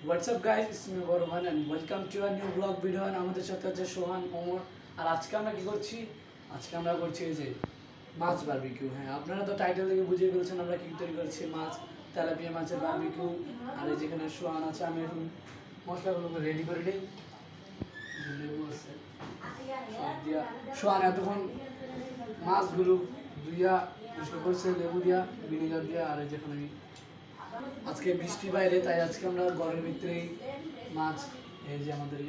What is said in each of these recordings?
What's up guys, it's me Varman and welcome to a new vlog video and আমাদের সাথে আছে সোহান ওমর। আর আজকে আমরা কি করছি? আজকে আমরা করছি এই যে মাছ বারবিকিউ। হ্যাঁ, আপনারা তো টাইটেল থেকে বুঝে ফেলছেন আমরা কি তৈরি করছি, মাছ তেলাপিয়া মাছের বারবিকিউ। আর এই যেখানে সোহান আছে, আমি এখন মশলাগুলো রেডি করে নিই। লেবু আছে সব দিয়া, সোহান এতক্ষণ মাছগুলো ধুইয়া পরিষ্কার করছে লেবু দিয়া, ভিনেগার দিয়া। আর এই যেখানে আজকে বৃষ্টি বাইরে, তাই আজকে আমরা ঘরের ভিতরেই মাছ, এই যে আমাদের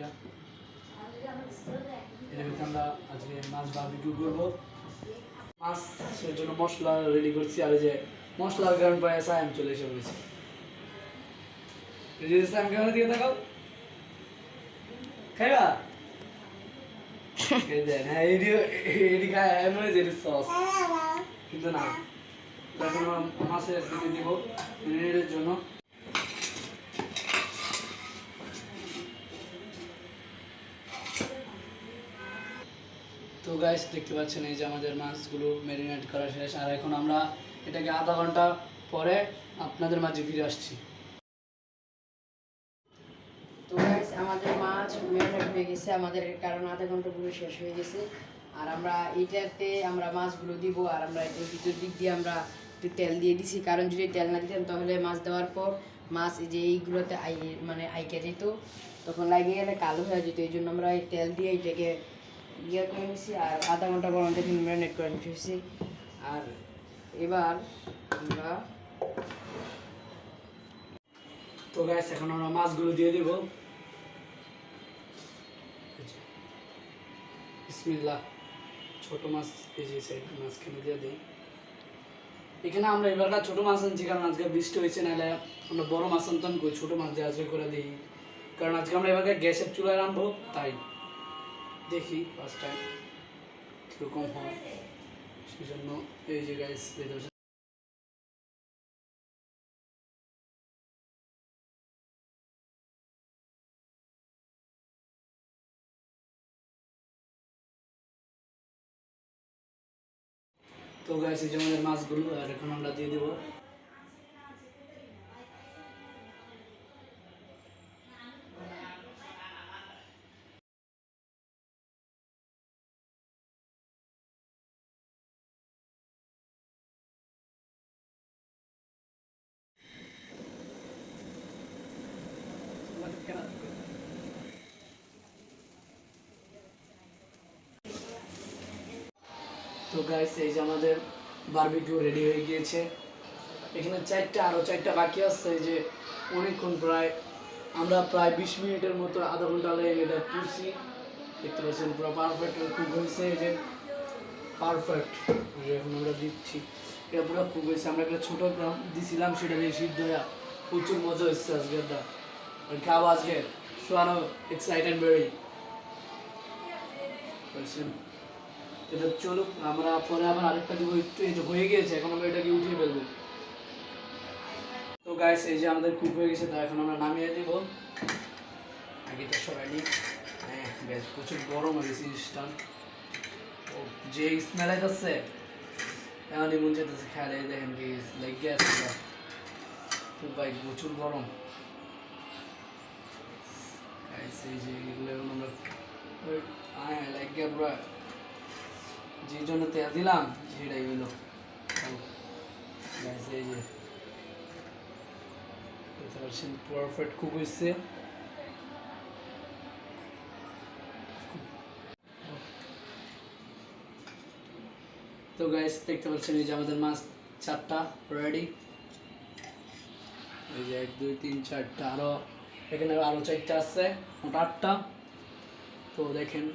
এর ভিতরে আমরা আজকে মাছ বারবিকিউ করবো। মাছের জন্য মশলা রেডি করছি। আর এই যে মশলার গ্রাম প্রায় সায়াম চলে এসে পড়েছে। এই যে সায়াম ক্যামেরা দিয়ে দেখাও, খাইবা? এই যে হ্যাঁ, এডি খায় এমন যে সস, কিন্তু না এখন মাছের দিকে দিব মিনিটের জন্য। তো গাইস দেখতে পাচ্ছেন এই যে আমাদের মাছগুলো ম্যারিনেট করা শেষ। আর এখন আমরা এটাকে আধা ঘন্টা পরে আপনাদের মাঝে ফিরে আসছি। তো গাইস আমাদের মাছ ম্যারিনেট হয়ে গেছে আমাদের, কারণ আধা ঘন্টা পুরো শেষ হয়ে গেছে। আর আমরা এইটাতে আমরা মাছগুলো দিব। আর আমরা এটার ভিতর দিক দিয়ে আমরা একটু তেল দিয়ে দিছি, কারণ যদি তেল না দিতাম তাহলে মাছ দেওয়ার পর মাছ এই যে এইগুলোতে আইকে যেত, তখন লাগিয়ে গেলে কালো হয়ে যেত। এই জন্য আমরা এই তেল দিয়ে এটাকে ইয়ে করে নিছি। আর আধা ঘন্টা পর আমাদের ম্যারিনেট করে নিতেছি। আর এবার আমরা তো গাইস এখন আমরা মাছগুলো দিয়ে দেব। বিসমিল্লাহ। ছোট মাছ এই যে মাছখানে দিয়ে দিই। এখানে আমরা এবারকার ছোট মাছ আনছি, কারণ আজকে বৃষ্টি হয়েছে, নাহলে আমরা বড় মাছ আনতাম কই, ছোট মাছ দিয়ে আজকে করে দিই। কারণ আজকে আমরা এবারকার গ্যাসের চুলায় রানবো, তাই দেখি ফার্স্ট টাইম কীরকম হয়, সেই জন্য এই যে গাইস তো গাইস এই যে আমাদের মাছগুলো, আর এখন আমরা দিয়ে দেবো। তো গাইস এই যে আমাদের বারবিকিউ রেডি হয়ে গিয়েছে। এখানে আরও চারটা বাকি আছে। এই যে অনেকক্ষণ আমরা প্রায় 20 মিনিটের মতো, আধা ঘন্টা লেগে এটা পুষি। দেখতে পাচ্ছেন পুরো পারফেক্ট কুক হয়েছে। এই যে পারফেক্ট এখন আমরা দিচ্ছি, এটা পুরো কুক হয়েছে। আমরা একটা ছোটো দিছিলাম, সেটা দিয়ে সিদ্ধ হয়ে প্রচুর মজা হচ্ছে আজকে। খাবো আজকে, সোয়ানো এক্সাইটেড ভেরি। এটা চলুক, আমরা পরে আবার আরেকটা দিব। একটু এই যে হয়ে গিয়েছে, এখন আমরা এটাকে উঠিয়ে ফেলবো। তো গাইস এই যে আমাদের কুক হয়ে গেছে, তো এখন আমরা নামিয়ে দেবো। আগে এটা সরাই নিই। হ্যাঁ গ্যাস প্রচুর গরম হয়ে গেছে জিনিসটা। ও যে স্মেল আইতেছে, এমনই মন চাইতেছে খেয়ালে। দেখেন কি লাইক গ্যাস, খুব ভাই প্রচুর গরম। গাইস এই যে এগুলো এখন আমরা লাইক গ্যাস পুরো যে জন্য তেল দিলাম সেটাই হইলো। এই যে পারফেক্ট কুক হয়েছে। তো গাইস দেখতে পাচ্ছেন এই যে আমাদের মাছ 4টা রেডি। এই যে 1 2 3 4টা, আরও এখানে আরও 4টা আছে, মোট 8টা। তো দেখেন